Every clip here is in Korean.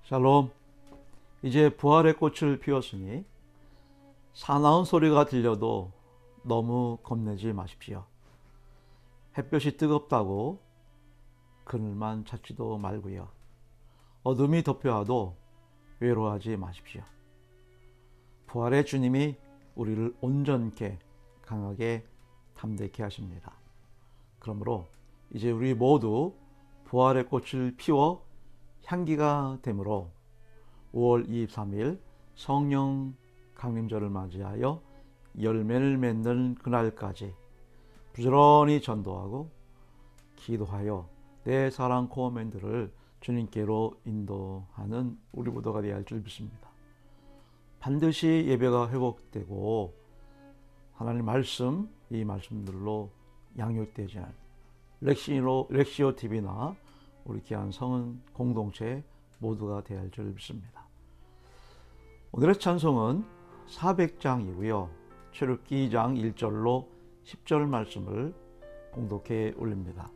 샬롬. 이제 부활의 꽃을 피웠으니 사나운 소리가 들려도 너무 겁내지 마십시오. 햇볕이 뜨겁다고 그늘만 찾지도 말고요. 어둠이 덮여와도 외로워하지 마십시오. 부활의 주님이 우리를 온전케 강하게 담대케 하십니다. 그러므로 이제 우리 모두 부활의 꽃을 피워 향기가 되므로 5월 23일 성령 강림절을 맞이하여 열매를 맺는 그날까지 부지런히 전도하고 기도하여 내 사랑 코어맨들을 주님께로 인도하는 우리 모두가 되어야 할 줄 믿습니다. 반드시 예배가 회복되고 하나님 말씀, 이 말씀들로 양육되지 않은 렉시오 TV나 우리 귀한 성은 공동체 모두가 되어야 할 줄 믿습니다. 오늘의 찬송은 400장이고요. 출애굽기 2장 1절로 10절 말씀을 공독해 올립니다.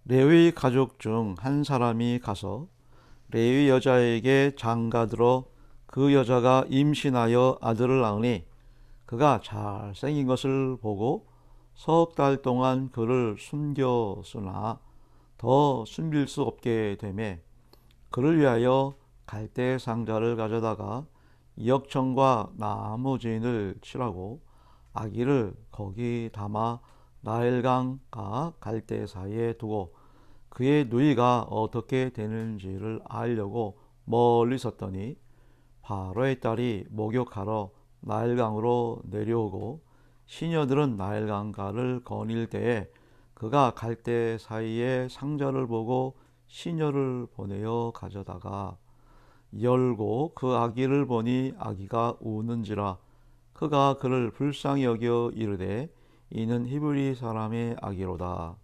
레위 가족 중 한 사람이 가서 레위 여자에게 장가들어 그 여자가 임신하여 아들을 낳으니 그가 잘생긴 것을 보고 석 달 동안 그를 숨겼으나 더 숨길 수 없게 되매 그를 위하여 갈대 상자를 가져다가 역청과 나무 진을 칠하고 아기를 거기 담아 나일강과 갈대 사이에 두고 그의 누이가 어떻게 되는지를 알려고 멀리 섰더니 바로의 딸이 목욕하러 나일강으로 내려오고 시녀들은 나일강가를 거닐 때에 그가 갈대 사이에 상자를 보고 시녀를 보내어 가져다가 열고 그 아기를 보니 아기가 우는지라. 그가 그를 불쌍히 여겨 이르되 이는 히브리 사람의 아기로다.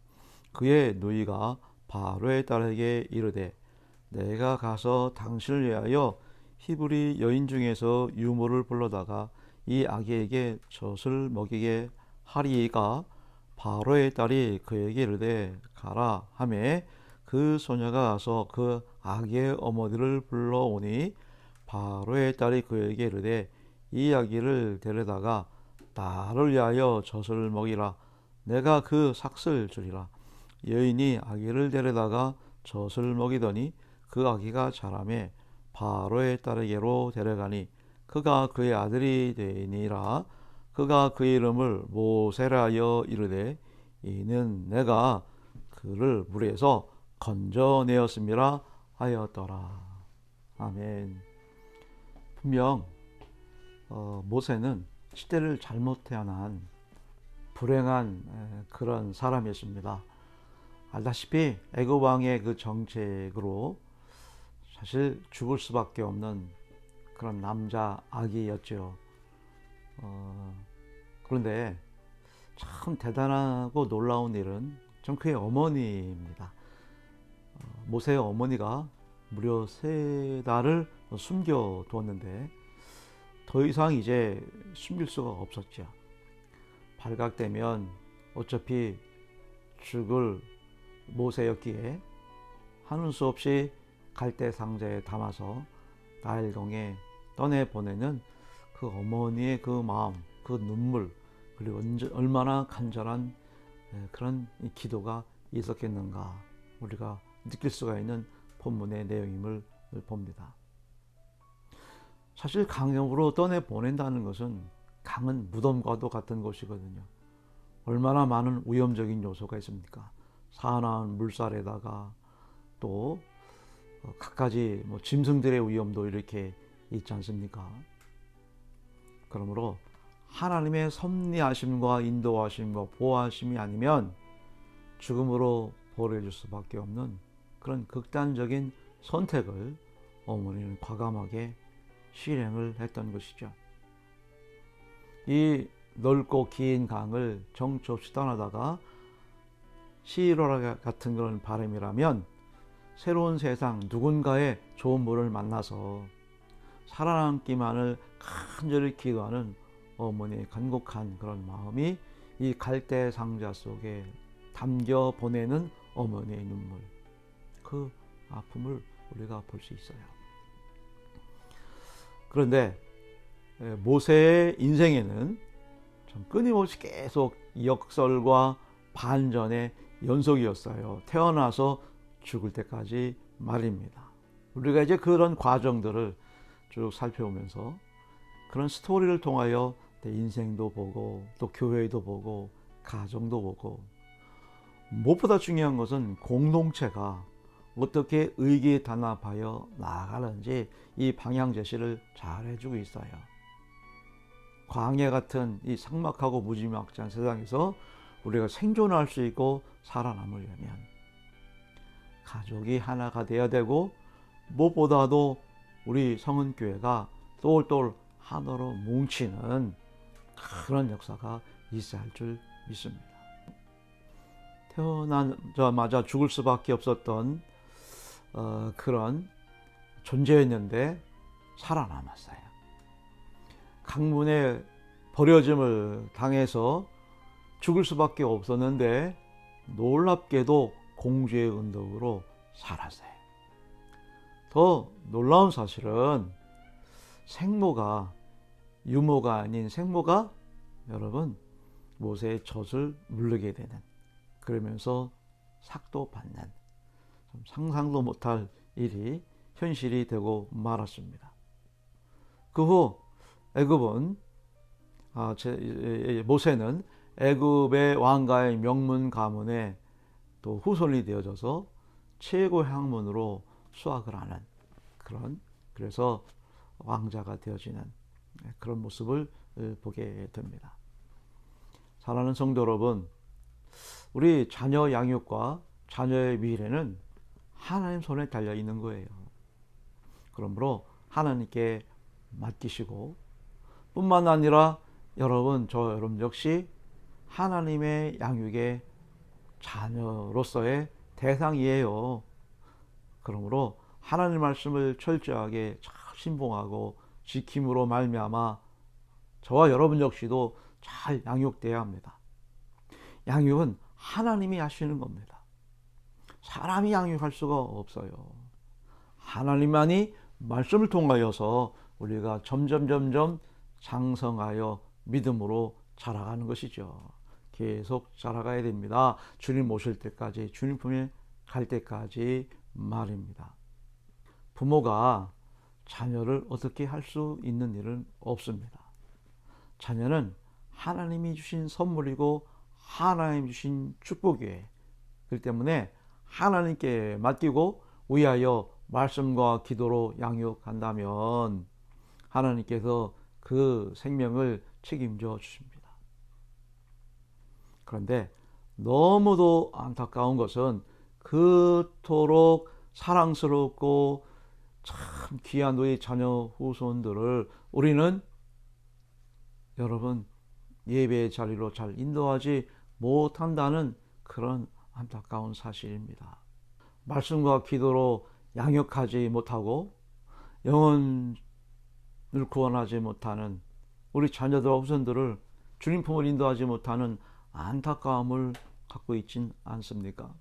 그의 누이가 바로의 딸에게 이르되 내가 가서 당신을 위하여 히브리 여인 중에서 유모를 불러다가 이 아기에게 젖을 먹이게 하리이까. 바로의 딸이 그에게 이르되 가라 하매 그 소녀가 가서 그 아기의 어머니를 불러오니 바로의 딸이 그에게 이르되 이 아기를 데려다가 나를 위하여 젖을 먹이라. 내가 그 삭슬 주리라. 여인이 아기를 데려다가 젖을 먹이더니 그 아기가 자라매 바로의 딸에게로 데려가니 그가 그의 아들이 되니라. 그가 그의 이름을 모세라 하여 이르되 이는 내가 그를 물에서 건져내었음이라 하였더라. 아멘. 분명 모세는 시대를 잘못 태어난 불행한 그런 사람이었습니다. 알다시피 애굽 왕의 그 정책으로 사실 죽을 수밖에 없는 그런 남자 아기였죠. 그런데 참 대단하고 놀라운 일은 전 그의 어머니입니다. 모세의 어머니가 무려 3달을 숨겨두었는데 더 이상 이제 숨길 수가 없었죠. 발각되면 어차피 죽을 모세였기에 하는 수 없이 갈대 상자에 담아서 나일강에 떠내보내는 그 어머니의 그 마음, 그 눈물, 그리고 얼마나 간절한 그런 기도가 있었겠는가 우리가 느낄 수가 있는 본문의 내용임을 봅니다. 사실 강으로 떠내보낸다는 것은 강은 무덤과도 같은 것이거든요. 얼마나 많은 위험적인 요소가 있습니까? 산화한 물살에다가 또 갖가지 짐승들의 위험도 이렇게 있지 않습니까? 그러므로 하나님의 섭리하심과 인도하심과 보호하심이 아니면 죽음으로 보내줄 수밖에 없는 그런 극단적인 선택을 어머니는 과감하게 실행을 했던 것이죠. 이 넓고 긴 강을 정처 없이 떠나다가 시로라 같은 그런 바람이라면 새로운 세상 누군가의 좋은 분을 만나서 살아남기만을 간절히 기도하는 어머니의 간곡한 그런 마음이 이 갈대 상자 속에 담겨 보내는 어머니의 눈물, 그 아픔을 우리가 볼 수 있어요. 그런데 모세의 인생에는 참 끊임없이 계속 역설과 반전의 연속이었어요. 태어나서 죽을 때까지 말입니다. 우리가 이제 그런 과정들을 쭉 살펴보면서 그런 스토리를 통하여 내 인생도 보고 또 교회도 보고 가정도 보고 무엇보다 중요한 것은 공동체가 어떻게 의기단합하여 나아가는지 이 방향 제시를 잘 해주고 있어요. 광야 같은 이 삭막하고 무지막지한 세상에서 우리가 생존할 수 있고 살아남으려면 가족이 하나가 되어야 되고 무엇보다도 우리 성은교회가 똘똘 하나로 뭉치는 그런 역사가 있어야 할 줄 믿습니다. 태어나자마자 죽을 수밖에 없었던 그런 존재였는데 살아남았어요. 강문에 버려짐을 당해서 죽을 수밖에 없었는데 놀랍게도 공주의 은덕으로 살았어요. 더 놀라운 사실은 생모가 유모가 아닌 생모가 여러분 모세의 젖을 물르게 되는, 그러면서 삭도 받는 좀 상상도 못할 일이 현실이 되고 말았습니다. 그 후 모세는 애굽의 왕가의 명문 가문의 또 후손이 되어져서 최고 학문으로 수학을 하는 그래서 왕자가 되어지는 그런 모습을 보게 됩니다. 사랑하는 성도 여러분, 우리 자녀 양육과 자녀의 미래는 하나님 손에 달려 있는 거예요. 그러므로 하나님께 맡기시고, 뿐만 아니라 여러분 역시 하나님의 양육의 자녀로서의 대상이에요. 그러므로 하나님 말씀을 철저하게 잘 신봉하고 지킴으로 말미암아 저와 여러분 역시도 잘 양육돼야 합니다. 양육은 하나님이 하시는 겁니다. 사람이 양육할 수가 없어요. 하나님만이 말씀을 통하여서 우리가 점점 장성하여 믿음으로 자라가는 것이죠. 계속 자라가야 됩니다. 주님 오실 때까지, 주님 품에 갈 때까지 말입니다. 부모가 자녀를 어떻게 할 수 있는 일은 없습니다. 자녀는 하나님이 주신 선물이고 하나님이 주신 축복이에요. 그렇기 때문에 하나님께 맡기고 위하여 말씀과 기도로 양육한다면 하나님께서 그 생명을 책임져 주십니다. 그런데 너무도 안타까운 것은 그토록 사랑스럽고 참 귀한 우리 자녀 후손들을 우리는 여러분 예배의 자리로 잘 인도하지 못한다는 그런 안타까운 사실입니다. 말씀과 기도로 양육하지 못하고 영혼을 구원하지 못하는 우리 자녀들과 후손들을 주님 품을 인도하지 못하는 안타까움을 갖고 있진 않습니까?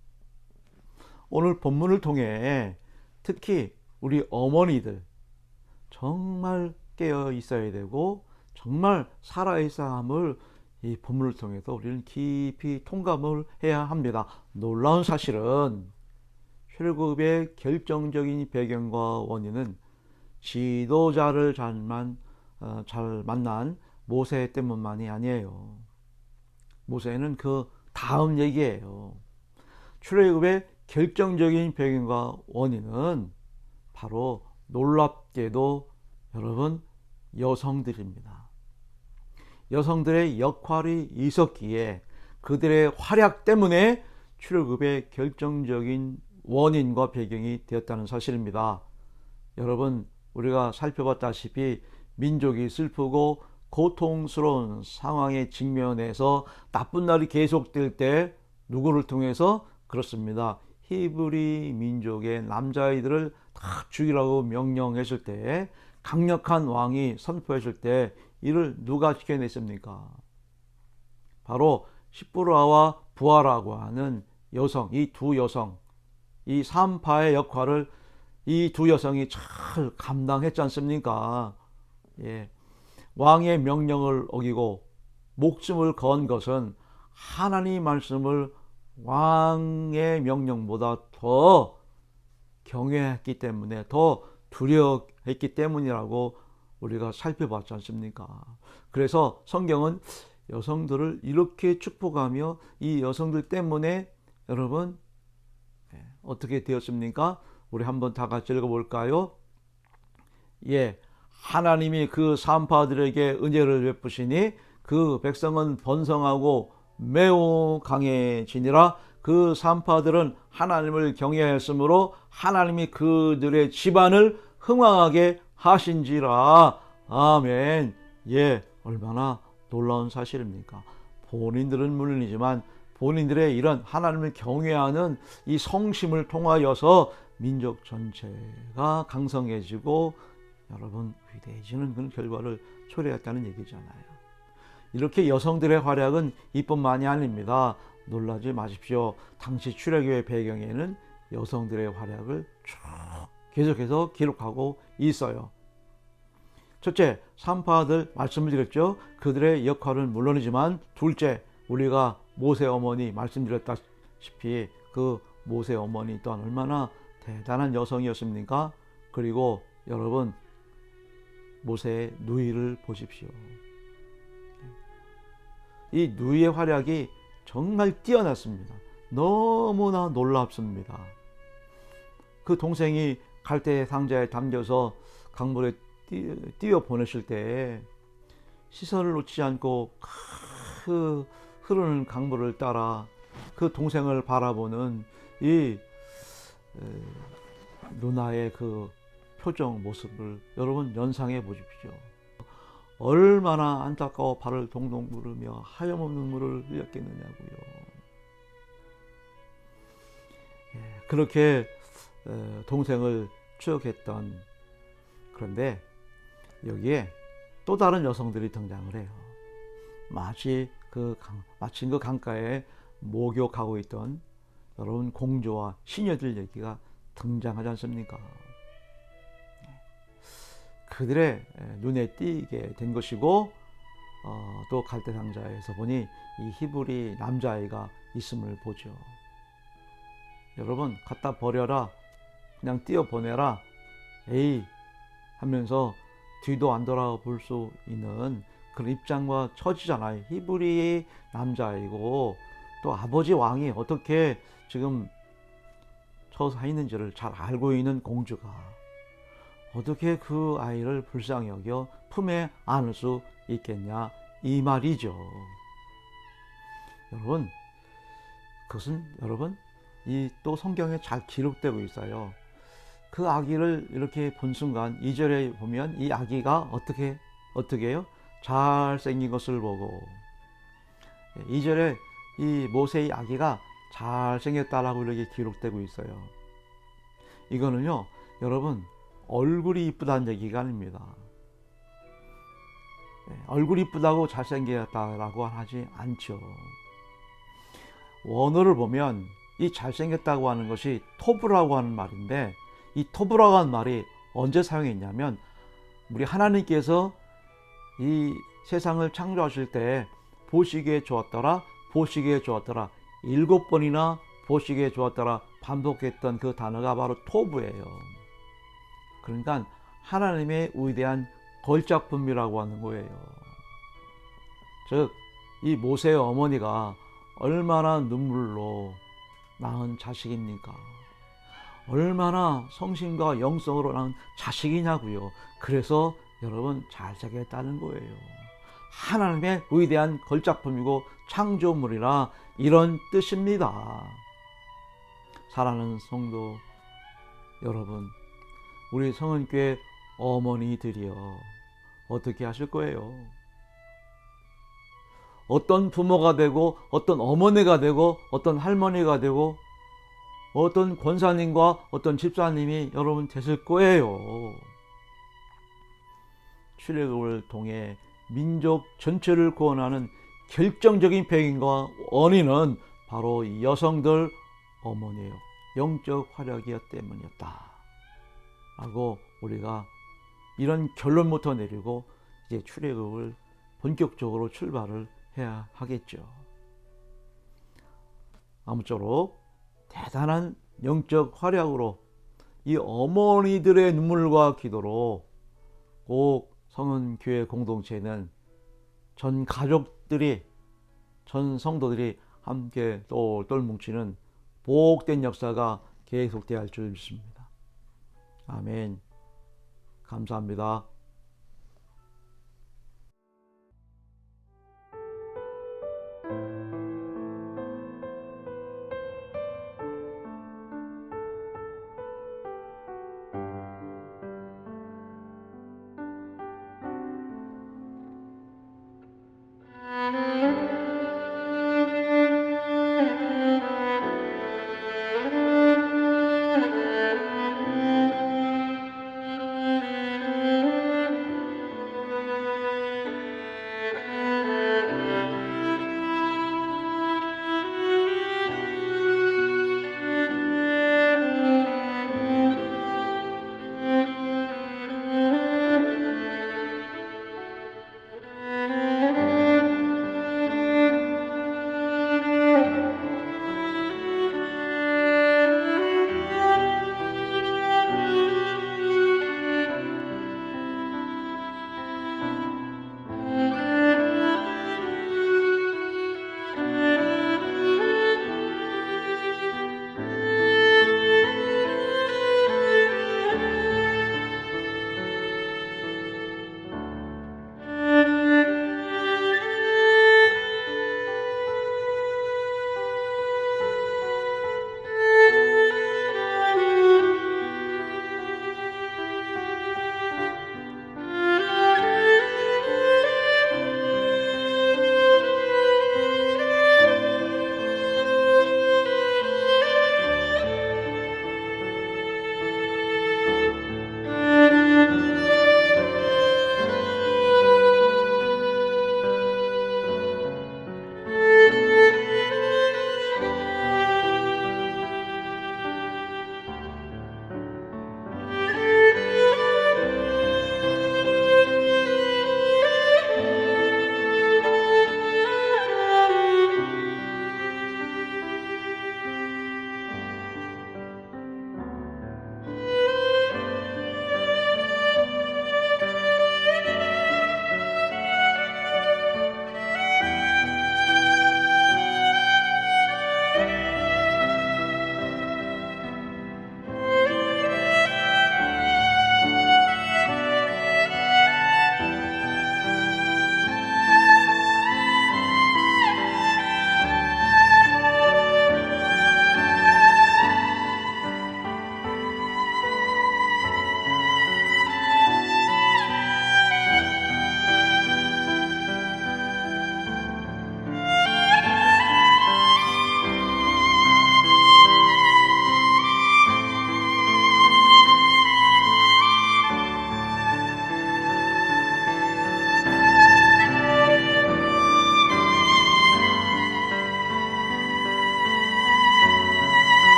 오늘 본문을 통해 특히 우리 어머니들 정말 깨어 있어야 되고 정말 살아있어야 함을 이 본문을 통해서 우리는 깊이 통감을 해야 합니다. 놀라운 사실은 출애굽의 결정적인 배경과 원인은 지도자를 잘 만난 모세 때문만이 아니에요. 모세는 그 다음 얘기예요. 출애굽의 결정적인 배경과 원인은 바로 놀랍게도 여러분 여성들입니다. 여성들의 역할이 있었기에 그들의 활약 때문에 출애굽의 결정적인 원인과 배경이 되었다는 사실입니다. 여러분 우리가 살펴봤다시피 민족이 슬프고 고통스러운 상황에 직면해서 나쁜 날이 계속될 때 누구를 통해서? 그렇습니다. 히브리 민족의 남자아이들을 다 죽이라고 명령했을 때, 강력한 왕이 선포했을 때 이를 누가 지켜냈습니까? 바로 시브라와 부하라고 하는 여성, 이 두 여성, 이 산파의 역할을 이 두 여성이 잘 감당했지 않습니까? 예. 왕의 명령을 어기고 목숨을 건 것은 하나님 말씀을 왕의 명령보다 더 경외했기 때문에, 더 두려워했기 때문이라고 우리가 살펴봤지 않습니까? 그래서 성경은 여성들을 이렇게 축복하며 이 여성들 때문에 여러분 어떻게 되었습니까? 우리 한번 다 같이 읽어볼까요? 예, 하나님이 그 산파들에게 은혜를 베푸시니 그 백성은 번성하고 매우 강해지니라. 그 산파들은 하나님을 경외하였으므로 하나님이 그들의 집안을 흥왕하게 하신지라. 아멘. 예, 얼마나 놀라운 사실입니까? 본인들은 물론이지만 본인들의 이런 하나님을 경외하는 이 성심을 통하여서 민족 전체가 강성해지고 여러분 위대해지는 그런 결과를 초래했다는 얘기잖아요. 이렇게 여성들의 활약은 이뿐만이 아닙니다. 놀라지 마십시오. 당시 출애굽의 배경에는 여성들의 활약을 쭉 계속해서 기록하고 있어요. 첫째, 산파들 말씀을 드렸죠. 그들의 역할은 물론이지만 둘째, 우리가 모세 어머니 말씀드렸다시피 그 모세 어머니 또한 얼마나 대단한 여성이었습니까? 그리고 여러분 모세의 누이를 보십시오. 이 누이의 활약이 정말 뛰어났습니다. 너무나 놀랍습니다. 그 동생이 갈대 상자에 담겨서 강물에 띄워 보내실 때 시선을 놓치지 않고 그 흐르는 강물을 따라 그 동생을 바라보는 이 누나의 그 표정 모습을 여러분 연상해 보십시오. 얼마나 안타까워 발을 동동 구르며 하염없는 눈물을 흘렸겠느냐고요. 그렇게 동생을 추억했던, 그런데 여기에 또 다른 여성들이 등장을 해요. 마침 그 강가에 목욕하고 있던 여러분 공주와 시녀들 얘기가 등장하지 않습니까? 그들의 눈에 띄게 된 것이고, 또 갈대 상자에서 보니 이 히브리 남자아이가 있음을 보죠. 여러분, 갖다 버려라, 그냥 띄어보내라, 에이 하면서 뒤도 안 돌아볼 수 있는 그런 입장과 처지잖아요. 히브리 남자이고 또 아버지 왕이 어떻게 지금 처사 있는지를 잘 알고 있는 공주가 어떻게 그 아이를 불쌍히 여겨 품에 안을 수 있겠냐, 이 말이죠. 여러분, 그것은 여러분 이 또 성경에 잘 기록되고 있어요. 그 아기를 이렇게 본 순간 2절에 보면 이 아기가 어떻게 해요? 잘생긴 것을 보고, 2절에 이 모세의 아기가 잘생겼다라고 이렇게 기록되고 있어요. 이거는요, 여러분, 얼굴이 이쁘다는 얘기가 아닙니다. 얼굴이 이쁘다고 잘생겼다라고 하지 않죠. 원어를 보면 이 잘생겼다고 하는 것이 토브라고 하는 말인데, 이 토브라고 하는 말이 언제 사용했냐면, 우리 하나님께서 이 세상을 창조하실 때 보시기에 좋았더라, 보시기에 좋았더라, 7번이나 보시기에 좋았더라 반복했던 그 단어가 바로 토브예요. 그러니까 하나님의 위대한 걸작품이라고 하는 거예요. 즉, 이 모세의 어머니가 얼마나 눈물로 낳은 자식입니까? 얼마나 성심과 영성으로 낳은 자식이냐고요. 그래서 여러분 잘생겼다는 거예요. 하나님의 위대한 걸작품이고 창조물이라 이런 뜻입니다. 사랑하는 성도 여러분, 우리 성은교회 어머니들이여 어떻게 하실 거예요? 어떤 부모가 되고 어떤 어머니가 되고 어떤 할머니가 되고 어떤 권사님과 어떤 집사님이 여러분 되실 거예요. 출애굽을 통해 민족 전체를 구원하는 결정적인 배경과 원인은 바로 이 여성들 어머니예요. 영적 활약이었기 때문이었다 라고 우리가 이런 결론부터 내리고 이제 출애굽을 본격적으로 출발을 해야 하겠죠. 아무쪼록 대단한 영적 활약으로 이 어머니들의 눈물과 기도로 꼭 성은교회 공동체는 전 가족들이, 전 성도들이 함께 똘똘 뭉치는 복된 역사가 계속되어야 할 줄 믿습니다. 아멘. 감사합니다.